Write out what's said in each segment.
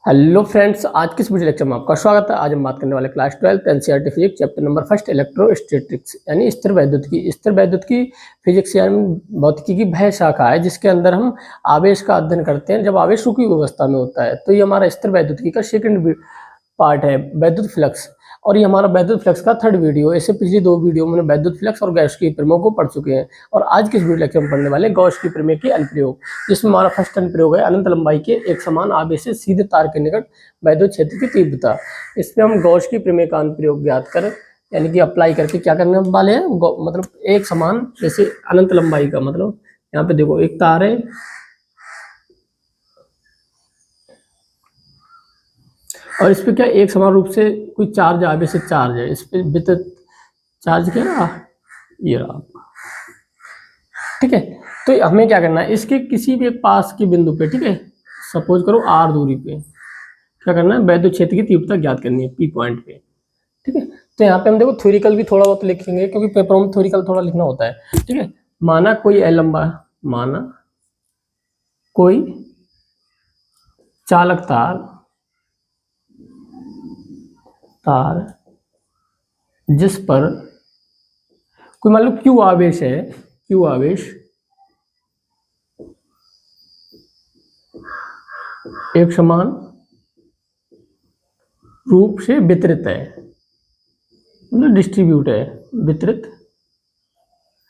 Hello friends, आज की इस वीडियो लेक्चर में आपका स्वागत है। आज हम बात करने वाले class 12 NCERT physics chapter number first electrostatics यानी स्थिर वैद्युतिकी। स्थिर वैद्युतिकी फिजिक्स यानी भौतिकी की वह शाखा है जिसके अंदर हम आवेश का अध्ययन करते हैं जब आवेश रुकी हुई अवस्था में होता है। तो ये हमारा स्थिर वैद्युतिकी का सेकंड पार्ट है, वैद्युत फ्लक्स। और ये हमारा वैद्युत फ्लक्स का थर्ड वीडियो है। इससे पिछली दो वीडियो में वैद्युत फ्लक्स और गॉस की प्रमेयों को पढ़ चुके हैं। और आज के इस वीडियो लेक्चर में पढ़ने वाले गॉस की प्रमेय के अनुप्रयोग, जिसमें हमारा फर्स्ट अनुप्रयोग है अनंत लंबाई के एक समान आवेश से सीधे तार के निकट वैद्युत क्षेत्र की तीव्रता। इसमें हम गॉस की प्रमेय का अनुप्रयोग ज्ञात कर यानी कि अप्लाई करके क्या करने वाले हैं, मतलब एक समान जैसे अनंत लंबाई का मतलब यहाँ पे देखो एक तार है और इस पे क्या एक समान रूप से कोई चार्ज आवेश से चार्ज है, इस पे विद्युत चार्ज क्या रहा, ये रहा, ठीक है। तो हमें क्या करना है, इसके किसी भी एक पास के बिंदु पे, ठीक है, सपोज करो r दूरी पे क्या करना है, वैद्युत क्षेत्र की तीव्रता ज्ञात करनी है p पॉइंट पे, ठीक है। तो यहाँ पे हम देखो थ्योरिकल भी थोड़ा बहुत लिखेंगे क्योंकि पेपरों में थ्योरिकल थोड़ा लिखना होता है, ठीक है। माना कोई l लंबा, माना कोई चालक तार जिस पर कोई मान लो q आवेश है, q आवेश एक समान रूप से वितरित है, मतलब डिस्ट्रीब्यूट है, वितरित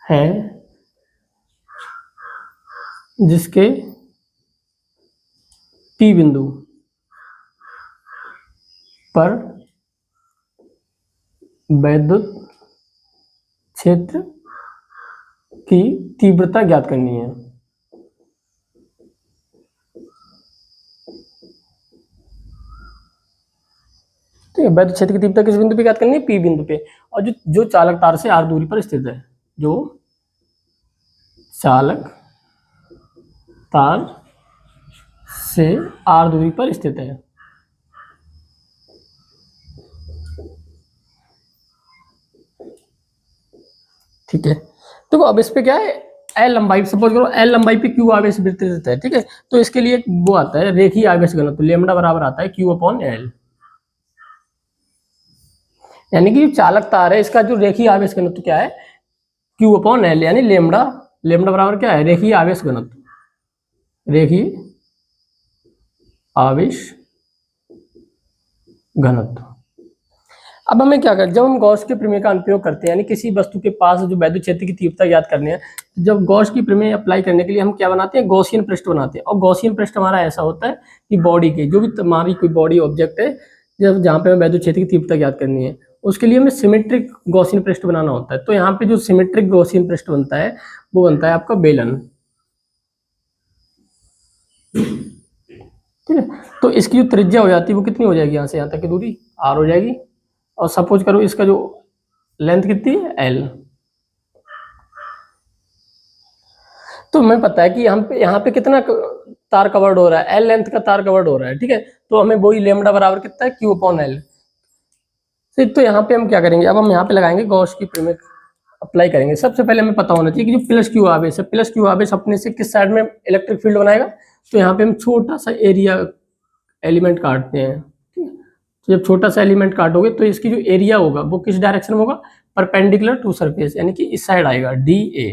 है, जिसके P बिंदु पर वैद्युत क्षेत्र की तीव्रता ज्ञात करनी है। ठीक है, वैद्युत क्षेत्र की तीव्रता किस बिंदु पे ज्ञात करनी है, P बिंदु पे। और जो चालक तार से r दूरी पर स्थित है, जो चालक तार से r दूरी पर स्थित है। ठीक है, देखो अब इस पे क्या है, L लंबाई, सपोज करो L लंबाई पे Q आवेश वितरित है, ठीक है। तो इसके लिए वो आता है रेखीय आवेश घनत्व, लेमडा बराबर आता है Q/L, यानी कि चालक तार है, इसका जो रेखीय आवेश घनत्व क्या है, Q/L, यानी लेमडा बराबर क्या है, रेखीय आवेश घनत्व, रेखीय आवेश घनत्व। अब हमें क्या करें, जब हम गॉस के प्रमेय का अनुप्रयोग करते हैं यानी किसी वस्तु के पास जो वैद्युत क्षेत्र की तीव्रता ज्ञात करने हैं, जब गॉस की प्रमेय अप्लाई करने के लिए हम क्या बनाते हैं, गॉसियन पृष्ठ बनाते हैं। और गॉसियन पृष्ठ हमारा ऐसा होता है कि बॉडी के जो भी हमारी कोई बॉडी ऑब्जेक्ट है जहाँ पे हमें वैद्युत क्षेत्र की तीव्रता ज्ञात करनी है, उसके लिए हमें सिमेट्रिक गॉसियन पृष्ठ बनाना होता है। तो यहाँ पे जो सिमेट्रिक गॉसियन पृष्ठ बनता है वो बनता है आपका बेलन, ठीक है। तो इसकी जो त्रिज्या हो जाती है वो कितनी हो जाएगी, यहाँ से यहाँ तक की दूरी r हो जाएगी। और सपोज करो इसका जो लेंथ कितनी है, l। तो हमें पता है कि यहाँ पे कितना तार कवर्ड हो रहा है, l लेंथ का तार कवर्ड हो रहा है, ठीक है। तो हमें वही लेमडा बराबर कितना है, Q/L। तो यहाँ पे हम क्या करेंगे, अब हम यहाँ पे लगाएंगे गॉस की प्रमेय अप्लाई करेंगे। सबसे पहले हमें पता होना चाहिए कि जो प्लस Q आवेश है, प्लस Q आवेश अपने से किस साइड में इलेक्ट्रिक फील्ड बनाएगा। तो यहाँ पे हम छोटा सा एरिया एलिमेंट काटते हैं, ठीक है। तो जब छोटा सा एलिमेंट काटोगे तो इसकी जो एरिया होगा वो किस डायरेक्शन में होगा, परपेंडिकुलर टू सरफेस, यानी कि इस साइड आएगा DA।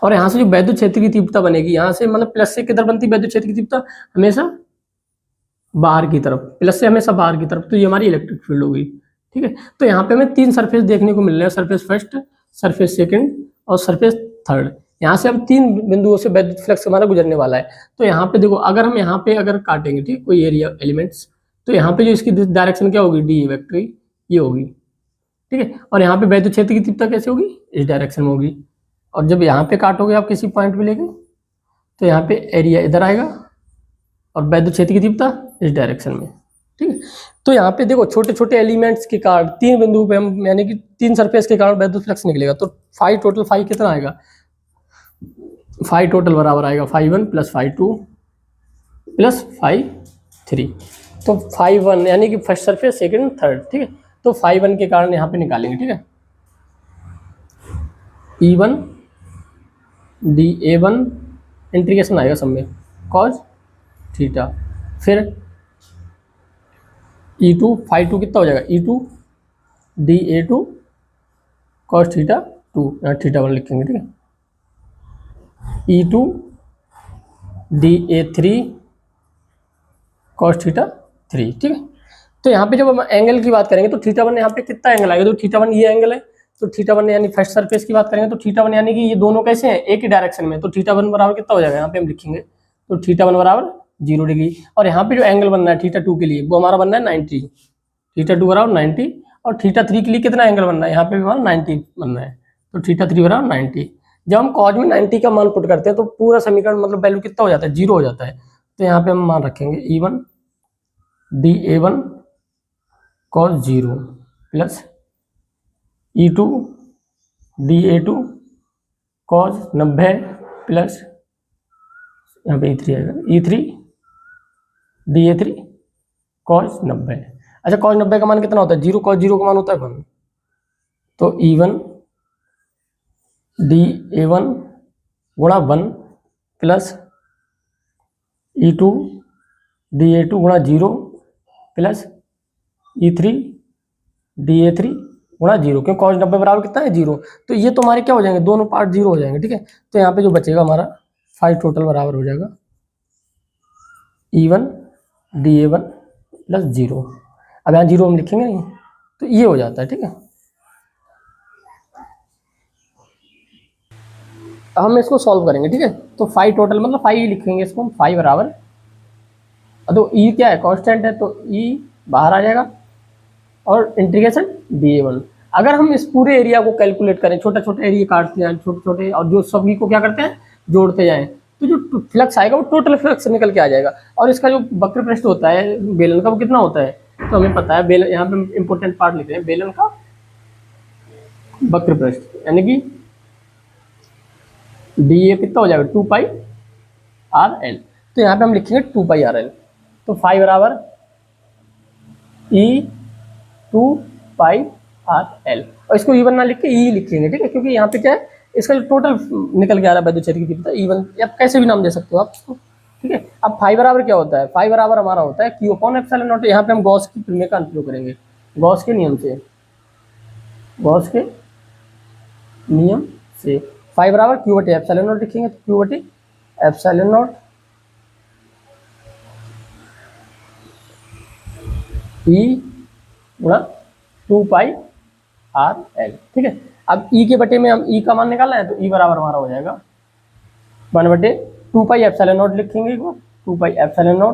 और यहाँ से जो वैद्युत क्षेत्र की तीव्रता बनेगी, यहाँ से मतलब प्लस से किधर बनती है वैद्युत क्षेत्र की तीव्रता, हमेशा बाहर की तरफ, प्लस से हमेशा बाहर की तरफ। तो ये हमारी इलेक्ट्रिक फील्ड होगी, ठीक है। तो यहाँ पे हमें तीन सरफेस देखने को मिल रहे हैं, सरफेस फर्स्ट, सरफेस सेकंड और सरफेस थर्ड। यहाँ से हम तीन बिंदुओं से वैद्युत फ्लक्स हमारा गुजरने वाला है। तो यहाँ पे देखो, अगर हम यहाँ पे अगर काटेंगे, ठीक, कोई एरिया एलिमेंट्स, तो यहाँ पे जो इसकी डायरेक्शन क्या होगी, डी वेक्टर ये होगी, ठीक है। और यहाँ पे वैद्युत क्षेत्र की तीव्रता कैसे होगी, इस डायरेक्शन में होगी। और जब यहाँ पे काटोगे आप किसी पॉइंट पे लेके, तो यहाँ पे एरिया इधर आएगा और वैद्युत क्षेत्र की तीव्रता इस डायरेक्शन में, ठीक है। तो यहाँ पे देखो छोटे छोटे एलिमेंट्स के कारण तीन बिंदु पे हम यानी कि तीन सरफेस के कारण वैद्युत फ्लक्स निकलेगा। तो फाई टोटल, फाई कितना आएगा, फाई टोटल बराबर आएगा φ1 प्लस φ2 प्लस φ3। तो φ1 यानी कि फर्स्ट सरफेस, सेकंड, थर्ड, ठीक है। तो φ1 के कारण यहाँ पे निकालेंगे, ठीक है, E1 dA1 इंटीग्रेशन आएगा सब में cos थीटा, फिर E2 फाई टू कितना हो जाएगा, E2 DA2 cos थीटा 2, यहाँ थीटा 1 लिखेंगे, ठीक है। E2 DA3 cos थीटा 3, ठीक है। तो यहाँ पे जब हम एंगल की बात करेंगे तो थीटा 1 यहाँ पे कितना एंगल आएगा, तो थीटा 1 ये एंगल है, तो थीटा 1 यानी फर्स्ट सरफेस की बात करेंगे तो थीटा 1 यानी कि ये दोनों कैसे हैं, एक ही डायरेक्शन में, तो थीटा 1 बराबर कितना हो जाएगा, यहाँ पे हम लिखेंगे तो थीटा 1 बराबर 0 डिग्री। और यहाँ पे जो एंगल बनना है थीटा 2 के लिए वो हमारा बनना है 90, थीटा 2 बराबर 90, और थीटा 3 के लिए कितना एंगल बनना है, यहाँ पे भी हमारा 90 बनना है, तो थीटा 3 बराबर 90। जब हम कॉज में 90 का मान पुट करते हैं तो पूरा समीकरण मतलब वैल्यू कितना हो जाता है, 0 हो जाता है। तो यहाँ पे हम मान रखेंगे E1 DA1 cos 0 plus E2 DA2 cos 90 plus यहाँ पे E3 आएगा, E3 DA3 cos 90। अच्छा cos 90 का मान कितना होता है, 0, cos 0 का मान होता है 1, तो E1 DA1 गुणा 1 प्लस E2 DA2 गुणा 0 प्लस E3 DA3 गुणा 0, क्योंकि cos 90 बराबर कितना है 0, तो ये तो हमारे क्या हो जाएंगे, दोनों पार्ट 0 हो जाएंगे, ठीक है। तो यहाँ पे जो बचेगा हमारा फाई टोटल बराबर हो जाएगा E1 DA1 प्लस 0। अब यहाँ 0 हम लिखेंगे नहीं, तो ये हो जाता है, ठीक है। अब हम इसको सॉल्व करेंगे, ठीक है। तो फाई टोटल मतलब फाई लिखेंगे इसको हम, फाई बराबर, तो ई क्या है, कांस्टेंट है, तो ई बाहर आ जाएगा और इंटीग्रेशन DA1। अगर हम इस पूरे एरिया को कैलकुलेट करें, छोटा छोटा एरिया काटते जाएं छोटे छोटे, और जो सभी को क्या करते हैं जोड़ते जाएं, तो जो फ्लक्स आएगा वो टोटल फ्लक्स निकल के आ जाएगा। और इसका जो वक्र पृष्ठ होता है बेलन का वो कितना होता है, तो हमें पता है, बेलन यहाँ पे इंपॉर्टेंट पार्ट लिख रहे हैं, बेलन का वक्र पृष्ठ यानी कि DA कितना हो जाएगा 2 पाई RL, तो यहाँ पे हम लिखेंगे 2 पाई RL, तो फाई बराबर E2 पाई RL, और इसको E1 ना लिख के E लिखेंगे, ठीक है, क्योंकि यहाँ पे क्या है इसका जो टोटल निकल के आ रहा है वैद्युत क्षेत्र की तीव्रता E1, या कैसे भी नाम दे सकते हो आप इसको, ठीक है। अब फाई बराबर क्या होता है, फाई बराबर हमारा होता है Q/ε0। यहाँ पे हम गॉस की प्रमेय का उपयोग करेंगे, गॉस के नियम से, गॉस के नियम से फाई बराबर Q/ε0 लिखेंगे, तो Q/ε0 E गुणा 2 पाई RL, ठीक है। अब E के बटे में हम E का मान निकालना है, तो E बराबर हमारा हो जाएगा 1/2 पाई ε0 लिखेंगे, 2 पाई ε0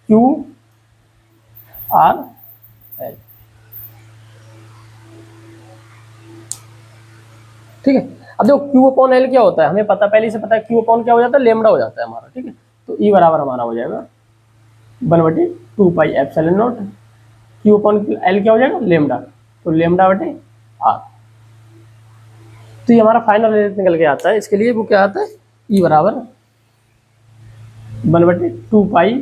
QR L, ठीक है। अब देखो Q/L क्या होता है, हमें पता पहले से पता है, Q/ क्या हो जाता है, लेमडा हो जाता है हमारा, ठीक है। तो E बराबर हमारा हो जाएगा 1/2 पाई ε0, Q/L क्या हो जाएगा लेमडा, तो लेमडा बटे R। तो ये हमारा फाइनल रिजल्ट निकल के आता है, इसके लिए वो क्या आता है, E बराबर 1/2 पाई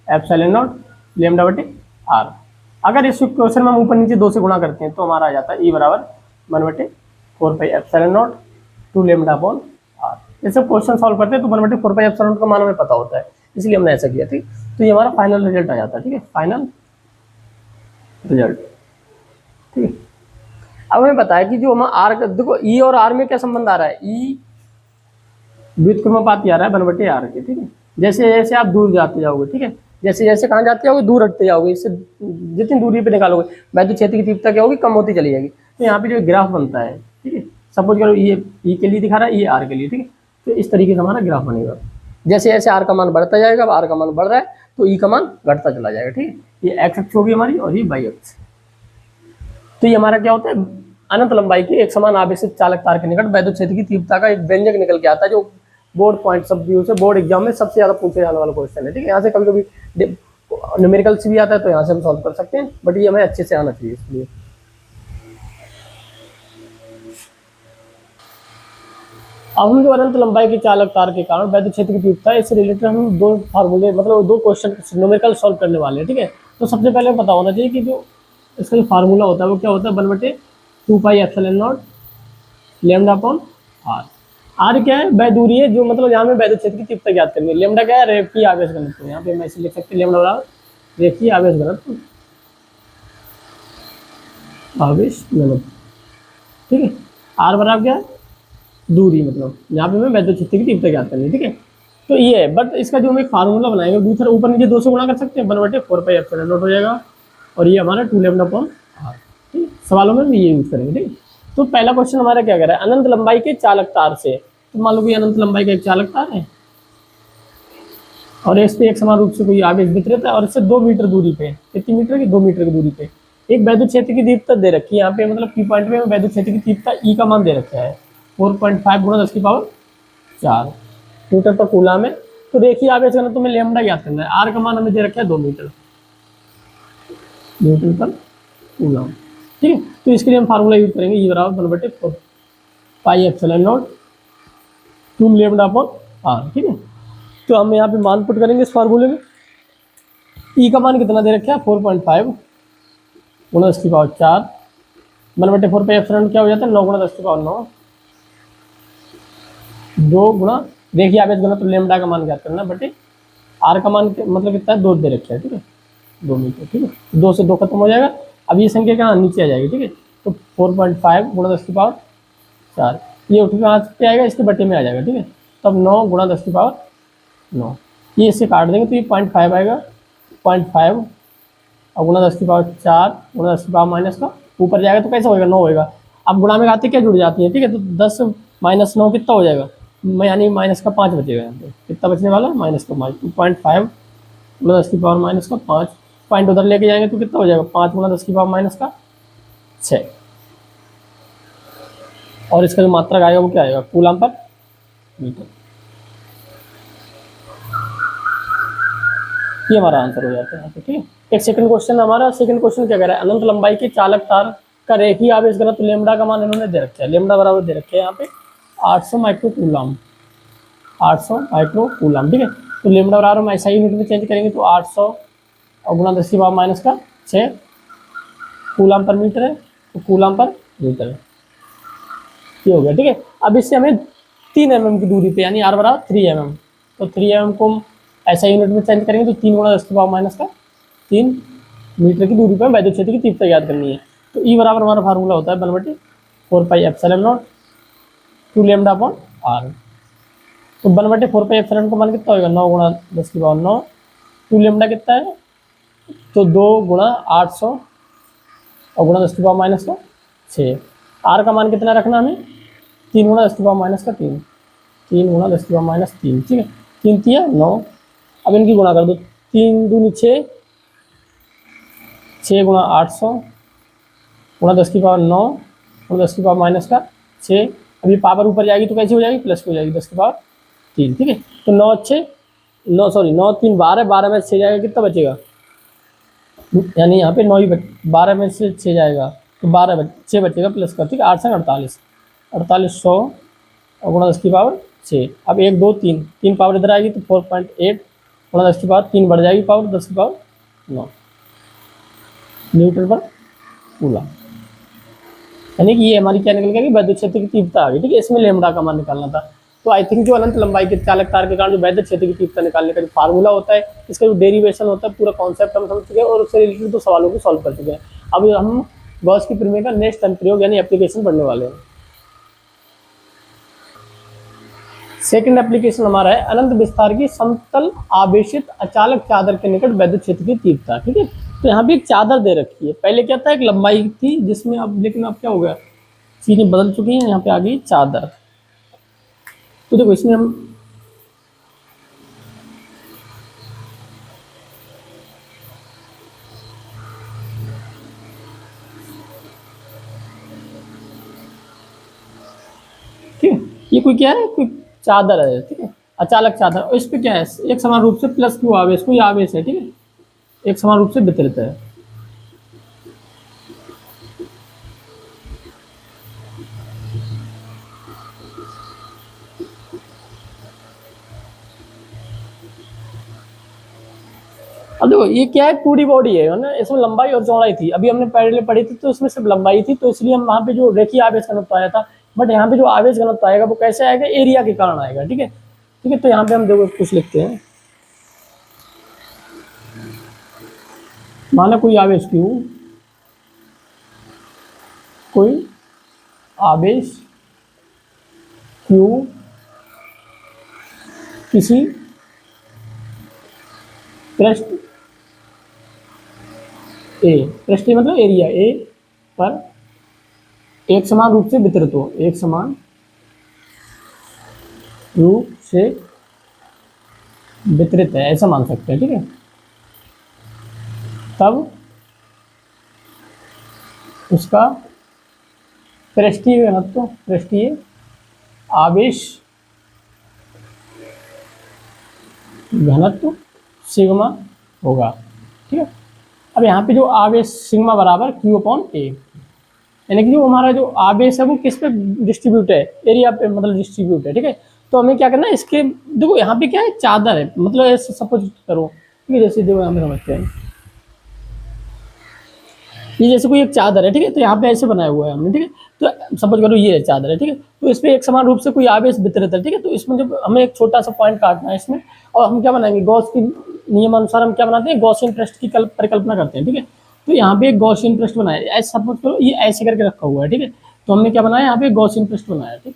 ε0 लेमडा बटे R। अगर इस क्वेश्चन में हम ऊपर नीचे 2 से गुणा करते हैं तो हमारा आ जाता है E बराबर 1/4 पाई ε0 2 लेमडा अपॉन R। ये सब क्वेश्चन सॉल्व करते हैं तो 1/4 पाई ε0 का मान हमें पता होता है, इसलिए हमने ऐसा किया, ठीक। तो ये हमारा फाइनल रिजल्ट आ जाता है, ठीक है, फाइनल रिजल्ट, ठीक है। अब हमें पता है कि जो हम आर, देखो ई और आर में क्या संबंध आ रहा है, ई व्युत्क्रमानुपाती आ रहा है 1/r के, ठीक है। जैसे जैसे आप दूर जाते जाओगे, ठीक है, जैसे जैसे कहाँ जाते जाओगे दूर हटते जाओगे, इससे जितनी दूरी पे निकालोगे वैद्युत क्षेत्र की तीव्रता क्या होगी, कम होती चली जाएगी। तो यहाँ पे जो ग्राफ बनता है, ठीक है, सपोज करो ये ई के लिए दिखा रहा है, ये आर के लिए, ठीक है, तो इस तरीके से हमारा ग्राफ बनेगा। जैसे जैसे आर का मान बढ़ता जाएगा, अब आर का मान बढ़ रहा है तो ई का मान घटता चला जाएगा, ठीक है। ये एक्स अक्ष होगी हमारी और ये वाई अक्ष। तो ये हमारा क्या होता है, अनंत लंबाई के एक समान आवेशित चालक तार के निकट वैद्युत क्षेत्र की तीव्रता का एक व्यंजक निकल के आता है, जो बोर्ड पॉइंट सब व्यू से बोर्ड एग्जाम में सबसे ज्यादा पूछे जाने वाला क्वेश्चन है, ठीक है। यहाँ से कभी कभी न्यूमेरिकल से भी आता है तो यहाँ से हम सॉल्व कर सकते हैं, बट ये हमें अच्छे से आना चाहिए, इसलिए। अब हम जो अनंत लंबाई के चालक तार के कारण वैद्युत क्षेत्र की तीव्रता है, इससे रिलेटेड हम 2 फार्मूले मतलब 2 क्वेश्चन न्यूमेरिकल सॉल्व करने वाले हैं, ठीक है। तो सबसे पहले पता होना चाहिए कि जो इसका जो फार्मूला होता है वो क्या होता है, 1/2 पाई ε0 लेमडा अपॉन आर। आर क्या है, वह दूरी है जो मतलब यहाँ में वैद्युत क्षेत्र की तीव्रता ज्ञात करनी है। लेमडा क्या है, रेखीय आवेश घनत्व, यहाँ पे मैं इसे लिख सकते हैं लेमडा बराबर रेखीय आवेश घनत्व आवेश घनत्व, ठीक है। आर बराबर क्या है, दूरी, मतलब यहाँ पे हमें वैद्युत क्षेत्र की तीव्रता ज्ञात करनी है, ठीक है। तो ये है, बट इसका जो हम एक फार्मूला बनाएंगे, दूसरा ऊपर नीचे 2 से गुणा कर सकते हैं, 1/4πε0 हो जाएगा, और ये हमारा 2 लैम्डा अपॉन आर, ठीक है। सवालों में हम ये यूज करेंगे, ठीक है। तो पहला क्वेश्चन हमारा क्या कह रहा है, अनंत लंबाई के चालक तार से, तो मान लो कि अनंत लंबाई का एक चालक तार है और इस पे एक समान रूप से कोई आवेश वितरित है, और इससे 2 मीटर दूरी पे, कितनी मीटर की, 2 मीटर की दूरी पे एक वैद्युत क्षेत्र की तीव्रता दे रखी है। यहाँ पे मतलब की पॉइंट में वैद्युत क्षेत्र की तीव्रता ई का मान दे रखा है 4.5 गुणा 10⁴ मीटर पर कूलम है। तो देखिए आवेश घनत्व में लैम्डा ज्ञात करना है, आर का मान हमें दे रखा है 2 मीटर न्यूटन पर कूलम, ठीक है। तो इसके लिए हम फार्मूला यूज करेंगे, ई बराबर 1/4πε0 2 लैम्डा अपॉन आर, ठीक है। तो हम यहाँ पे मान पुट करेंगे इस फार्मूले में। ई का मान कितना दे रखा है 4.5 गुणा 10⁴ 1/4πε क्या हो जाता है 9 गुणा 10⁹ 2 गुणा, देखिए आवेश घनत्व लैम्डा का मान ज्ञात करना, बटे आर का मान मतलब कितना है 2 दे रखा है, ठीक है, 2 मीटर, ठीक है। 2 से 2 खत्म हो जाएगा, अब ये संख्या कहाँ नीचे आ जाएगी, ठीक है। तो 4.5 गुणा 10⁴ 4, ये उठ के हाथ पे आएगा, इसके बटे में आ जाएगा, ठीक है। तब 9 गुणा 10⁻9, ये इससे काट देंगे तो ये 0.5 आएगा, 0.5 और गुणा 10⁴ गुणा 10⁻ माइनस का ऊपर जाएगा तो कैसे होएगा 9 होएगा। अब गुणा में खाते क्या जुड़ जाती है, ठीक है। तो 10 - 9 कितना हो जाएगा, यानी माइनस का 5 बचेगा, यहाँ पे कितना बचने वाला है माइनस का 5, 0.5 गुणा 10⁻ माइनस का 5, पॉइंट उधर लेके जाएंगे तो कितना हो जाएगा 5 गुणा 10⁻ माइनस का 6, और इसका जो मात्रक आएगा वो क्या आएगा कूलम पर मीटर। ये हमारा आंसर हो जाता है, ठीक है। एक सेकंड क्वेश्चन हमारा, सेकंड क्वेश्चन क्या कह रहा है, अनंत लंबाई के चालक तार का रेखीय आवेश घनत्व लैम्डा का मान इन्होंने दे रखा है, लैम्डा बराबर दे रखे है यहाँ पे 800 माइक्रो कूलम, 800 माइक्रो कूलम, ठीक है। तो लैम्डा बराबर हम ऐसा यूनिट में चेंज करेंगे तो 800 और गुणा 10⁻ माइनस का 6 कूलम पर मीटर है, तो कूलम पर मीटर है, ये हो गया, ठीक है। अब इससे हमें 3 mm की दूरी पे, यानी आर बराबर 3 mm, तो 3 mm को हम ऐसा यूनिट में चेंज करेंगे तो 3 गुणा 10⁻ माइनस का 3 मीटर की दूरी पर वैद्युत क्षेत्र की तीव्रता ज्ञात करनी है। तो ई बराबर हमारा फार्मूला होता है 1/4πε0 2 लैम्डा अपॉन आर। तो 1/4πε का मान कितना होगा 9 गुणा 10⁻9, 2 लैम्डा कितना है तो 2 गुणा 800 और गुणा 10⁻ माइनस का 6, आर का मान कितना रखना हमें 3 गुणा 10⁻ माइनस का 3, 3 गुणा 10⁻ माइनस 3, ठीक है। 3 तिया 9, अब इनकी गुणा कर दो, 3 दूनी 6, 6 गुणा 800 गुणा 10⁻9 गुणा 10⁻ माइनस का 6, अभी पावर ऊपर जाएगी तो कैसी हो जाएगी प्लस की हो जाएगी 10⁻3, ठीक है। तो 9 3 12, 12 में 6 जाएगा कितना बचेगा, यानी यहाँ पे 9 ही 12 में से 6 जाएगा तो 6 बचेगा प्लस का, ठीक है। 8 से 48, 4800 और गुणा 10⁻6, अब 1 2 3 पावर इधर आएगी तो 4.8 गुणा 10⁻3 बढ़ जाएगी पावर 10⁻9 न्यूटन पर कूलम, यानी कि ये हमारी क्या निकल गया कि वैद्युत क्षेत्र की तीव्रता आ गई, ठीक है। इसमें लैम्डा का मान निकालना था। तो आई थिंक जो अनंत लंबाई के चालक तार के कारण जो वैद्युत क्षेत्र की तीव्रता निकालने का जो फार्मूला होता है, इसका जो डेरिवेशन होता है, पूरा कॉन्सेप्ट हम समझ चुके हैं और उससे रिलेटेड तो सवालों को सॉल्व कर चुके हैं। अब हम गॉस की प्रमेय का नेक्स्ट अनुप्रयोग यानी एप्लीकेशन पढ़ने वाले हैं। सेकंड एप्लीकेशन हमारा है अनंत विस्तार की समतल आवेशित अचालक चादर के निकट वैद्युत क्षेत्र की तीव्रता, ठीक है। तो यहाँ भी एक चादर दे रखी है, पहले क्या था एक लंबाई थी जिसमें अब, लेकिन अब क्या हो गया चीजें बदल चुकी हैं, यहाँ पे आ गई चादर। तो देखो इसमें हम ठीक है, ये कोई क्या है कोई चादर है, ठीक है, अचालक चादर, और इस पे क्या है एक समान रूप से प्लस क्यू आवेश, कोई आवेश है, ठीक है, एक समान रूप से वितरित है। अब देखो ये क्या है 2D बॉडी है ना, इसमें लंबाई और चौड़ाई थी, अभी हमने पहले पढ़ी थी तो उसमें सिर्फ लंबाई थी, तो इसलिए हम वहाँ पे जो रेखीय आवेश घनत्व आया था, बट यहाँ पे जो आवेश घनत्व आएगा वो कैसे आएगा एरिया के कारण आएगा, ठीक है, ठीक है। तो यहाँ पे हम देखो कुछ लिखते हैं, माना कोई आवेश क्यू कोई आवेश क्यू किसी पृष्ठ ए, पृष्ठ मतलब एरिया ए पर एक समान रूप से वितरित हो, एक समान रूप से वितरित है, ऐसा मान सकते हैं, ठीक है। तब उसका पृष्ठीय घनत्व, पृष्ठीय आवेश घनत्व सिग्मा होगा, ठीक है। अब यहाँ पे जो आवेश सिग्मा बराबर क्यू अपॉन ए, यानी कि जो हमारा जो आवेश है वो किस पे डिस्ट्रीब्यूट है, एरिया पे मतलब डिस्ट्रीब्यूट है, ठीक है। तो हमें क्या करना है, इसके देखो यहाँ पे क्या है, चादर है, मतलब ऐसे सपोज करो, ठीक है, जैसे देखो यहाँ पे समझते हैं, ये जैसे कोई एक चादर है, ठीक है, तो यहाँ पे ऐसे बनाया हुआ है हमने, ठीक है। तो सपोज करो ये चादर है, ठीक है, तो इस पे एक समान रूप से कोई आवेश वितरित है, ठीक है। तो इसमें जब हमें एक छोटा सा पॉइंट काटना है इसमें, और हम क्या बनाएंगे, गॉस की नियमानुसार हम क्या बनाते हैं, गॉसियन पृष्ठ की परिकल्पना करते हैं, ठीक है। तो यहाँ पे एक गॉसियन पृष्ठ बनाया, ऐसे सपोज करो ये ऐसे करके रखा हुआ है, ठीक है। तो हमने क्या बनाया, यहाँ पे गॉसियन पृष्ठ बनाया, ठीक।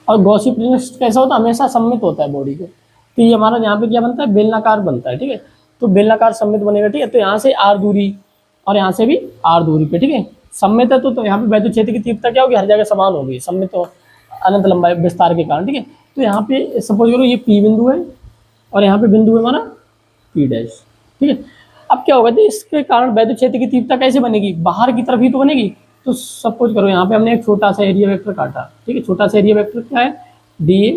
और गॉसियन पृष्ठ कैसा होता है, हमेशा सममित होता है बॉडी के। तो ये हमारा यहाँ पे क्या बनता है, बेलनाकार बनता है, ठीक है। तो बेलनाकार सममित बनेगा, ठीक है। तो यहाँ से आर दूरी और यहाँ से भी आर दूरी पे, ठीक है, सममित है। तो यहाँ पे वैद्युत क्षेत्र की तीव्रता क्या होगी, हर जगह समान होगी, सममित तो अनंत लंबाई विस्तार के कारण, ठीक है। तो यहाँ पे सपोज करो ये पी बिंदु है और यहाँ पे बिंदु है हमारा पी डैश, ठीक है। अब क्या होगा, तो इसके कारण वैद्युत क्षेत्र की तीव्रता कैसे बनेगी, बाहर की तरफ ही तो बनेगी। तो सपोज करो यहाँ पे हमने एक छोटा सा एरिया वेक्टर काटा, ठीक है, छोटा सा एरिया वेक्टर क्या है, डी ए।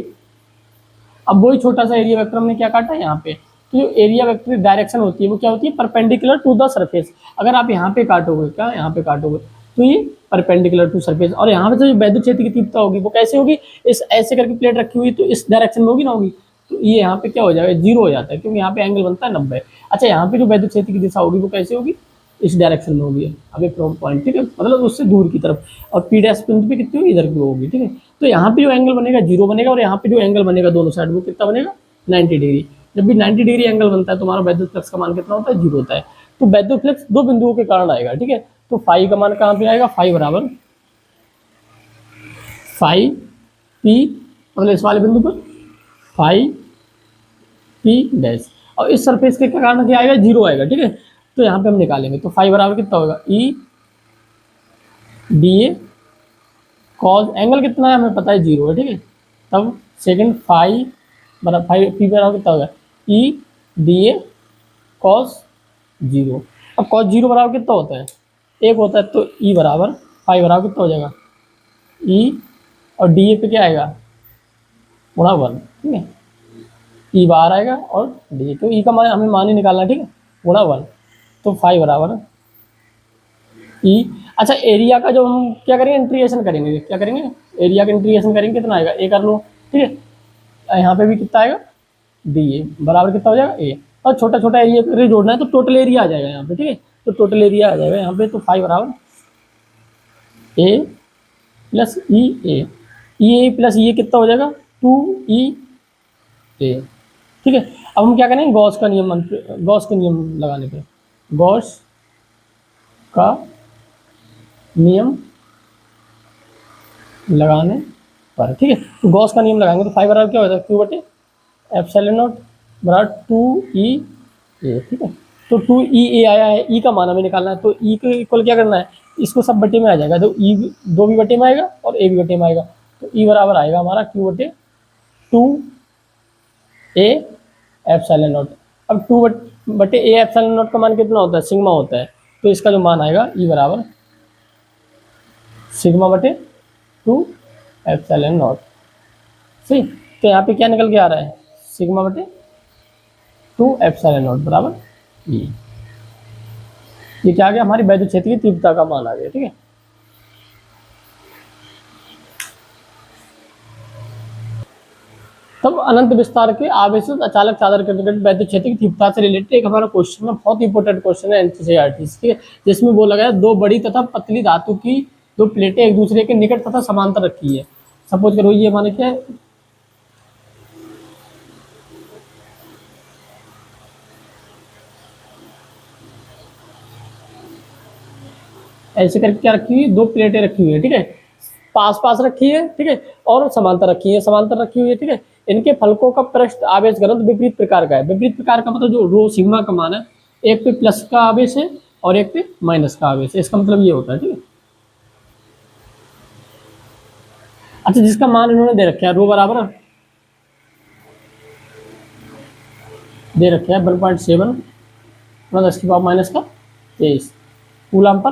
अब वही छोटा सा एरिया वेक्टर हमने क्या काटा है यहाँ पे, तो जो एरिया वेक्टर की डायरेक्शन होती है वो क्या होती है, परपेंडिकुलर टू द सरफेस। अगर आप यहाँ पे काटोगे, क्या यहाँ पे काटोगे, तो ये परपेंडिकुलर टू सरफेस। और यहाँ पे जो वैद्युत क्षेत्र की तीव्रता होगी वो कैसे होगी, इस ऐसे करके प्लेट रखी हुई तो इस डायरेक्शन में होगी ना, होगी। तो ये यहाँ पे क्या हो जाएगा, जीरो हो जाता है, क्योंकि यहाँ पे एंगल बनता है 90। अच्छा, यहाँ पे जो वैद्युत क्षेत्र की दिशा होगी वो कैसे होगी, इस डायरेक्शन में होगी, अभी पॉइंट, ठीक है, मतलब उससे दूर की तरफ। और पी डैश बिंदु पे कितनी होगी, इधर की होगी, ठीक है। तो यहाँ पे जो एंगल बनेगा जीरो बनेगा, और यहाँ पे जो एंगल बनेगा दोनों साइड वो कितना बनेगा, 90 डिग्री। जब भी 90 डिग्री एंगल बनता है तो हमारा वैद्युत फ्लक्स का मान कितना होता है, जीरो होता है। तो वैद्युत फ्लक्स दो बिंदुओं के कारण आएगा, ठीक है। तो फाई का मान कहाँ पे आएगा, फाई बराबर फाई पी, मतलब इस वाले बिंदु पर फाई पी डैश, और इस सरफेस के कारण क्या आएगा, जीरो आएगा, ठीक है। तो यहाँ पे हम निकालेंगे, तो फाई बराबर कितना होगा, E D A cause, angle कितना है हमें पता है, जीरो है, ठीक है। तब सेकंड फाई बराबर फाई पी बराबर कितना होगा, E D A cos zero. अब कॉस जीरो बराबर कितना होता है, एक होता है। तो ई बराबर फाई बराबर कितना हो जाएगा, ई और डी ए पे क्या आएगा, गुणा वन, ठीक है। ई बाहर आएगा और डी ए, तो ई का मान हमें मान ही निकालना है, ठीक है, गुणा वन। तो फाई बराबर ई। अच्छा, एरिया का जो हम क्या करेंगे, इंटीग्रेशन करेंगे, क्या करेंगे, एरिया का इंटीग्रेशन करेंगे, कितना आएगा, ए कर लो, ठीक है। यहाँ पे भी कितना आएगा, डी ए बराबर कितना हो जाएगा, ए। और छोटा छोटा एरिया जोड़ना है तो टोटल एरिया आ जाएगा यहाँ पे, ठीक है। तो टोटल एरिया आ जाएगा यहाँ पे, तो फाई बराबर ए प्लस ई ए प्लस ये कितना हो जाएगा, 2 ई ए, ठीक है। अब हम क्या करेंगे, गॉस का नियम, गॉस के नियम लगाने पे, गॉस का नियम लगाने पर, ठीक है। तो गॉस का नियम लगाएंगे तो फाई बराबर क्या हो जाएगा, क्यू बटे एप्सिलॉन नॉट बराबर 2 ई ए, ठीक है। तो 2 ई ए आया है, ई का मान हमें निकालना है, तो ई को इक्वल क्या करना है, इसको सब बटे में आ जाएगा, तो ई दो भी बटे में आएगा और ए भी बटे में आएगा। तो ई बराबर आएगा हमारा क्यू बटे 2 ए एप्सिलॉन नॉट। अब 2 बटे ए एप्सिलॉन नॉट का मान कितना होता है, सिग्मा होता है। तो इसका जो मान आएगा ई बराबर सिग्मा बटे 2 एप्सिलॉन नॉट, सही। तो यहाँ पे क्या निकल के आ रहा है, सिग्मा बटे 2 एप्सिलॉन नॉट बराबर ई। ये क्या आ गया, हमारी वैद्युत क्षेत्र की तीव्रता का मान आ गया, ठीक है। तब अनंत विस्तार के आवेशित अचालक चादर के निकट वैद्युत क्षेत्र की तीव्रता से रिलेटेड एक हमारा क्वेश्चन है, बहुत इंपॉर्टेंट क्वेश्चन है एनसीईआरटी, ठीक है। जिसमें बोला गया दो बड़ी तथा पतली धातु की दो प्लेटें एक दूसरे के निकट तथा समांतर रखी है। सपोज करो ये माने क्या है, ऐसे करके क्या रखी हुई है, 2 प्लेटें रखी हुई है, ठीक है, पास पास रखी है, ठीक है, और समांतर रखी है, समांतर रखी हुई है, ठीक है। इनके फलकों का पृष्ठ आवेश घनत्व विपरीत प्रकार का है। विपरीत प्रकार का मतलब जो रो सिग्मा का मान है, एक पे प्लस का आवेश है और एक पे माइनस का आवेश है, इसका मतलब ये होता है, ठीक है। अच्छा, जिसका मान इन्होंने दे रखा है रो बराबर दे रखे है 1.7 10 की पावर माइनस का 23 coulomb per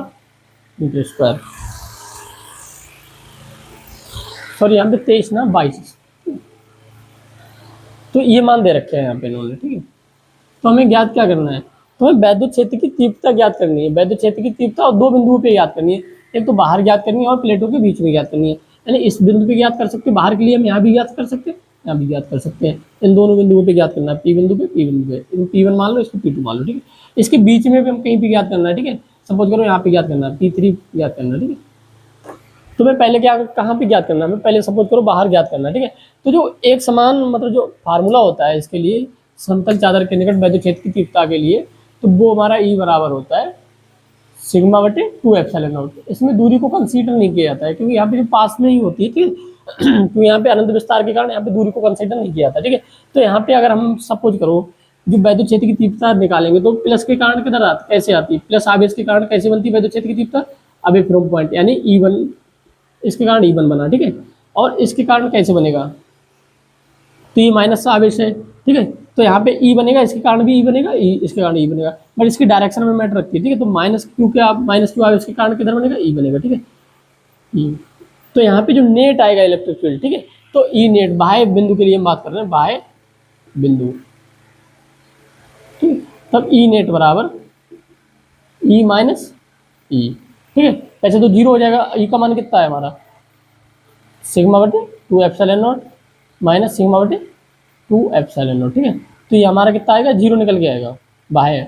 metre square, sorry यहाँ पे 23 ना 22, तो ये मान दे रखे हैं यहाँ पे इन्होंने, ठीक है। तो हमें ज्ञात क्या करना है, तो हमें वैद्युत क्षेत्र की तीव्रता ज्ञात करनी है। वैद्युत क्षेत्र की तीव्रता और 2 बिंदुओं पे ज्ञात करनी है, एक तो बाहर ज्ञात करनी है और प्लेटों के बीच में ज्ञात करनी है। यानी इस बिंदु पे ज्ञात कर सकते हैं, बाहर के लिए हम यहाँ भी ज्ञात कर सकते हैं, यहाँ भी ज्ञात कर सकते हैं। इन दोनों बिंदुओं पे ज्ञात करना है, पी बिंदु पे, पी बिंदु पे, इन P1 मान लो, इसको P2 मान लो, ठीक है। इसके बीच में भी हम कहीं पे ज्ञात करना है, ठीक है। सपोज करो यहाँ पे ज्ञात करना है, P3 ज्ञात करना है, ठीक है। तो मैं पहले क्या कहाँ पे ज्ञात करना है, मैं पहले सपोज करो बाहर ज्ञात करना है, ठीक है। तो जो एक समान मतलब जो फार्मूला होता है इसके लिए, समतल चादर के निकट वैद्युत क्षेत्र की तीव्रता के लिए, तो वो हमारा E बराबर होता है सिग्मा बटे 2 एप्सिलॉन नॉट। इसमें दूरी को कंसीडर नहीं किया जाता है क्योंकि यहाँ पे जो पास में ही होती है, ठीक है। क्योंकि यहाँ पे अनंत विस्तार के कारण यहाँ पे दूरी को कंसीडर नहीं किया जाता, ठीक है। तो यहाँ पे अगर हम सपोज करो जो वैद्युत क्षेत्र की तीव्रता निकालेंगे तो प्लस के कारण किधर आती, कैसे आती है, प्लस आवेश के कारण कैसे बनती है वैद्युत क्षेत्र की तीव्रता, अबे फ्रॉम पॉइंट, यानी E1, इसके कारण E1 बना, ठीक है। और इसके कारण कैसे बनेगा, तो ये माइनस का आवेश है, ठीक है। तो यहाँ पे E बनेगा, इसके कारण भी E बनेगा, इसके कारण E बनेगा, बट इसकी डायरेक्शन में मैटर रखती है, ठीक है। तो माइनस क्यू के माइनस क्यू आवेश के कारण किधर बनेगा, E बनेगा, ठीक है। E, तो यहाँ पे जो नेट आएगा इलेक्ट्रिक फील्ड, ठीक है, तो E नेट बाह्य बिंदु के लिए हम बात कर रहे हैं, बाह्य बिंदु, ठीक है। तब E नेट बराबर E माइनस E, ठीक है। ऐसे तो 0 हो जाएगा, E का मान कितना है हमारा सिग्मा बटे 2 एप्सिलॉन नॉट माइनस सिग्मा बटे 2 एप्सिलॉन नॉट, ठीक है। तो ये हमारा कितना आएगा, 0 निकल के आएगा बाह्य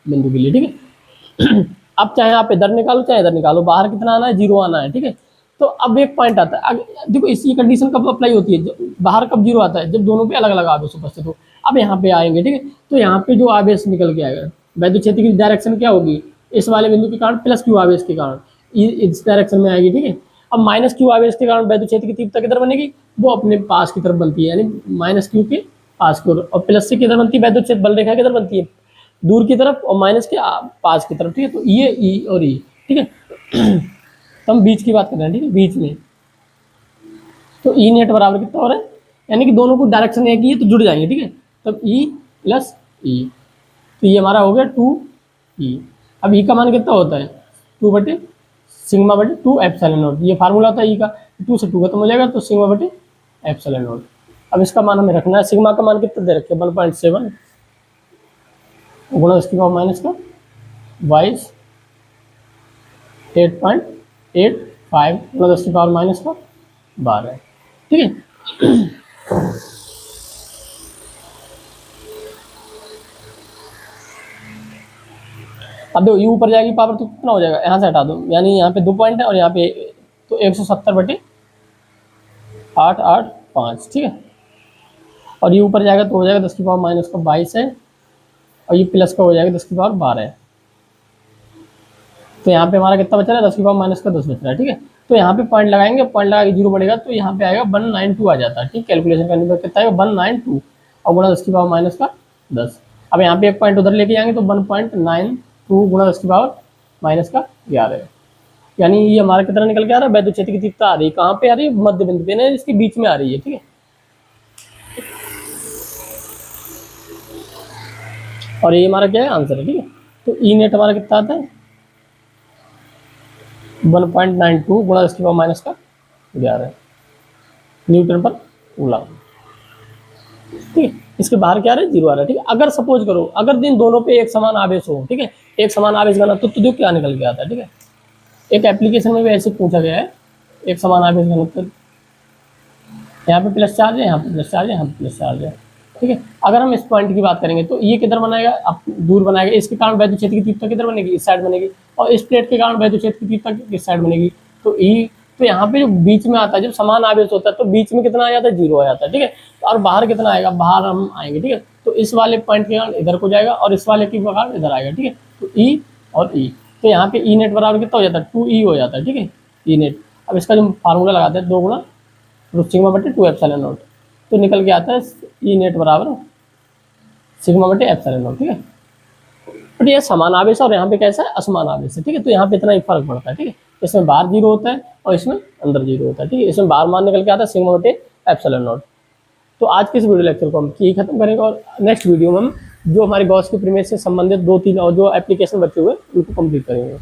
बिंदु के लिए, ठीक है। अब चाहे आप इधर निकालो चाहे इधर निकालो, बाहर कितना आना है, 0 आना है, ठीक है। तो अब एक पॉइंट आता है, देखो इसी कंडीशन कब अप्लाई होती है, बाहर कब 0 आता है, जब दोनों पे अलग अलग आवेश उपस्थित हो। अब यहाँ पे आएंगे, ठीक है। तो यहाँ पे जो आवेश निकल के आएगा, वैद्युत क्षेत्र की डायरेक्शन क्या होगी, इस वाले बिंदु के कारण प्लस क्यू आवेश के कारण इस डायरेक्शन में आएगी, ठीक है। अब माइनस क्यू आवेश के कारण वैद्युत क्षेत्र की तीव्रता किधर बनेगी, वो अपने पास की तरफ बनती है, यानी माइनस क्यू के पास की ओर, और प्लस से किधर बनती है, वैद्युत क्षेत्र बल रेखा किधर बनती है, दूर की तरफ, और माइनस के पास की तरफ, ठीक है। तो ये E और E, ठीक है। तो हम बीच की बात कर रहे हैं, ठीक है, बीच में। तो E नेट बराबर कितना हो रहा है, यानी कि दोनों को डायरेक्शन एक ही है तो जुड़ जाएंगे, ठीक है। तब E प्लस E, तो ये हमारा हो गया 2E। अब E का मान कितना होता है, 2 बटे सिग्मा बटे 2 एप्सिलॉन नॉट, ये फार्मूला था E का, 2 से 2 खत्म हो जाएगा तो सिग्मा बटे एप्सिलॉन नॉट। अब इसका मान हमें रखना है, सिग्मा का मान कितना दे रखे 1.7 गुणा इसकी पावर माइनस का 22 8.85 गुणा 10 की पावर माइनस का 12, ठीक है। अब देखो U ऊपर जाएगी पावर तो कितना हो जाएगा, यहाँ से हटा दो, यानी यहाँ पे 2 पॉइंट है और यहाँ पे तो 170 बटे 885, ठीक है। और ये ऊपर जाएगा तो हो जाएगा 10 की पावर माइनस का 22 है, और ये प्लस का हो जाएगा 10 की पावर 12 है। तो यहाँ पे हमारा कितना बच रहा है, 10 की पावर माइनस का 10 बच रहा है, ठीक है। तो यहाँ पे पॉइंट लगाएंगे, पॉइंट लगा के 0 बढ़ेगा तो यहाँ पे आएगा 192 आ जाता है, ठीक। कैलकुलेशन करने पर कितना आएगा 192 और गुणा 10 की पावर माइनस का 10। अब यहाँ पे एक पॉइंट उधर लेके जाएंगे तो 1.92 गुणा 10 की पावर माइनस का 11, यानी ये हमारा कितना निकल के आ रहा है, वैद्युत क्षेत्र की तीव्रता आ रही है, कहाँ पे आ रही है, मध्य बिंदु पे ना, इसके बीच में आ रही है, ठीक है। और ये हमारा क्या है, आंसर है, ठीक है। तो E नेट हमारा कितना आता है 1.92 गुणा 10 की पावर माइनस का 11 न्यूटन पर कूलम, ठीक है। इसके बाहर क्या आ रहा है, 0 आ रहा है, ठीक है। अगर सपोज करो अगर दिन दोनों पे एक समान आवेश हो, ठीक है, एक समान आवेश घनत्व, तो क्या निकल के आता है, ठीक है। एक एप्लीकेशन में भी ऐसे पूछा गया है, एक समान आवेश घनत्व, यहाँ पे प्लस चार्ज है, यहाँ पे प्लस चार्ज है, यहाँ पे प्लस चार्ज है, ठीक है। अगर हम इस पॉइंट की बात करेंगे तो ये किधर बनाएगा, अब दूर बनाएगा, इसके कारण वैद्युत क्षेत्र की तीव्रता किधर बनेगी, इस साइड बनेगी, और इस प्लेट के कारण वैद्युत क्षेत्र की तीव्रता किस साइड बनेगी, तो E। तो यहाँ पे जो बीच में आता है, जब समान आवेश होता है तो बीच में कितना आ जाता है, 0 आ जाता है, ठीक है। और बाहर कितना आएगा, बाहर हम आएंगे, ठीक है। तो इस वाले पॉइंट के कारण इधर को जाएगा और इस वाले के कारण इधर आएगा, ठीक है। तो E और E, तो यहाँ पे ई नेट बराबर कितना हो जाता है, 2E हो जाता है, ठीक है, ई नेट। अब इसका जो फार्मूला लगाते हैं 2 गुना रूट सिग्मा बटे 2 एप्सिलॉन नॉट, तो निकल के आता है ई नेट बराबर सिग्मा बटे एप्सिलॉन नॉट, ठीक है। बट ये समान आवेश और यहाँ पे कैसा है, असमान आवेश है, ठीक है। तो यहाँ पे इतना ही फर्क पड़ता है, ठीक है। इसमें बाहर 0 होता है और इसमें अंदर 0 होता है, ठीक है। इसमें बाहर मान निकल के आता है सिग्मा बटे एप्सिलॉन नॉट। तो आज के इस वीडियो लेक्चर को हम यही खत्म करेंगे और नेक्स्ट वीडियो में हम जो हमारे गॉस के प्रमेय से संबंधित 2-3 और जो एप्लीकेशन बचे हुए उनको कंप्लीट करेंगे।